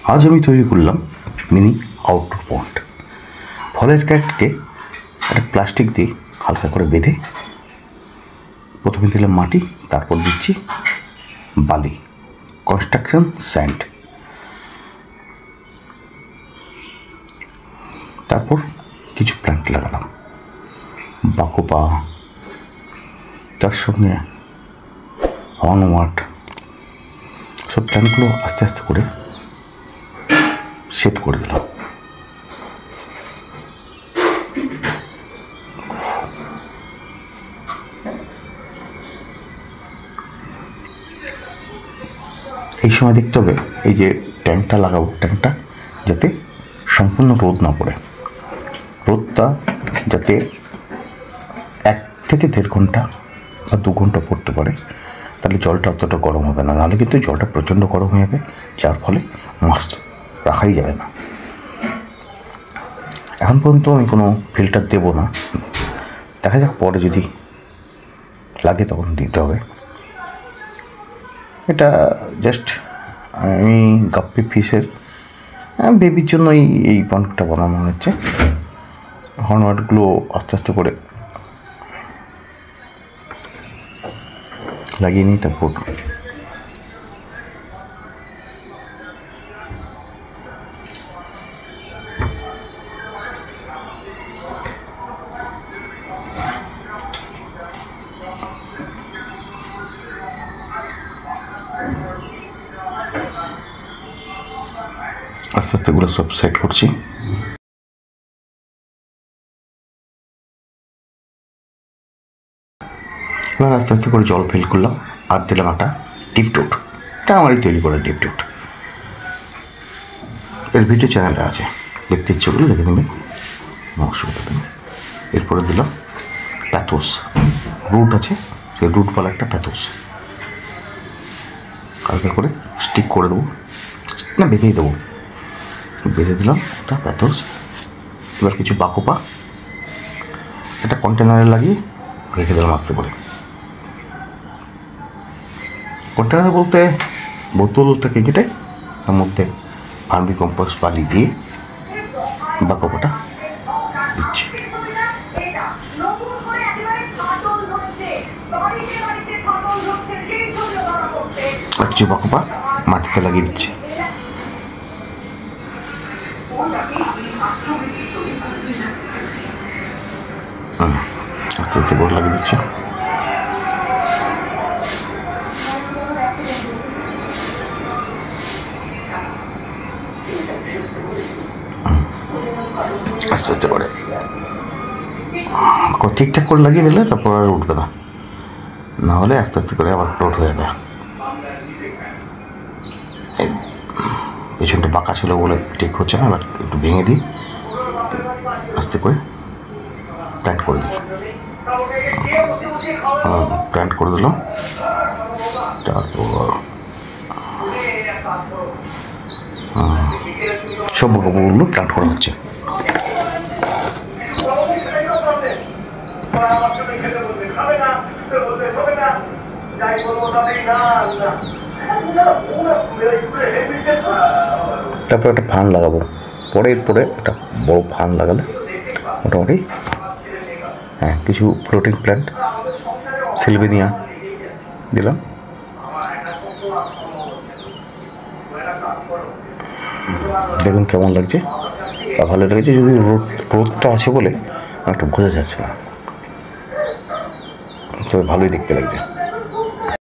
আজ আমি তৈরি করলাম মিনি আউটডোর পন্ড। ফলের ক্যাটকে একটা প্লাস্টিক দিয়ে হালকা করে বেঁধে প্রথমে দিলাম মাটি, তারপর দিচ্ছি বালি, কনস্ট্রাকশন স্যান্ড, তারপর কিছু প্ল্যান্ট লাগালাম, বাকোপা, তার সঙ্গে অনওয়াট, সব প্ল্যান্টগুলো আস্তে আস্তে করে সেট করে দিলাম। এই সময় দেখতে হবে এই যে ট্যাঙ্কটা লাগাবো, ট্যাঙ্কটা যাতে সম্পূর্ণ রোদ না পড়ে, রোদটা যাতে 1 থেকে 1.5 ঘন্টা বা 2 ঘন্টা পড়তে পারে, তাহলে জলটা অতটা গরম হবে না, নাহলে কিন্তু জলটা প্রচণ্ড গরম হয়ে যাবে, যার ফলে মাছ রাখাই যাবে না। এখন পর্যন্ত আমি কোনো ফিল্টার দেবো না, দেখা যাক পরে যদি লাগে তখন দিতে হবে। এটা জাস্ট আমি গাপ্পি ফিশের বেবির জন্যই এই পন্ডটা বানানো হয়েছে। হর্নওয়াটগুলো আস্তে আস্তে করে লাগিয়ে নিই, তারপর আস্তে আস্তে করে সব সেট করছি। এবার আস্তে আস্তে করে জল ফিল করলাম, আর দিলাম একটা ডিপটুট। এটা আমারই তৈরি করা ডিপটুট, এর ভিডিও চ্যানেলে আছে, দেখতে ইচ্ছে করলে দেখে নেবেন, অসুবিধা নেই। এরপরে দিলাম প্যাথোস, রুট আছে, সেই রুটওয়ালা একটা প্যাথোস হালকা করে স্টিক করে দেবো, না বেঁধেই দেবো, বেঁধে দিলাম একটা প্যাথোস। এবার কিছু বাকোপা একটা কন্টেনারে লাগিয়ে রেখে দিলাম আস্তে করে। কন্টেনার বলতে বোতলটাকে কেটে তার মধ্যে ভার্মি কম্পোস্ট বালি দিয়ে বাকোপাটা দিচ্ছি। আর কিছু বাকোপা মাটিতে লাগিয়ে দিচ্ছি। আস্তে আস্তে করে লাগিয়ে দিচ্ছি। আস্তে আস্তে করে ঠিকঠাক করে লাগিয়ে দিলে তারপর আর উঠবে না, না হলে আস্তে আস্তে করে আবার লোড হয়ে যাবে। পেছনটা বাঁকা ছিল বলে ঠিক হচ্ছে না, এবার একটু ভেঙে দিই, আস্তে করে প্ল্যান্ট করে দিই। প্ল্যান্ট করে দিলাম, তারপর সব কাপড়গুলো প্ল্যান্ট করা হচ্ছে। তারপর একটা ফান লাগাবো, পরে একটা বড় ফান লাগালে মোটামুটি কিছু ফ্লোটিং প্ল্যান্ট সিলভেনিয়া দিলাম। দেখুন কেমন লাগছে, ভালো লাগছে। যদি রোদটা আছে বলে একটা বোঝা যাচ্ছে না, তবে ভালোই দেখতে লাগছে।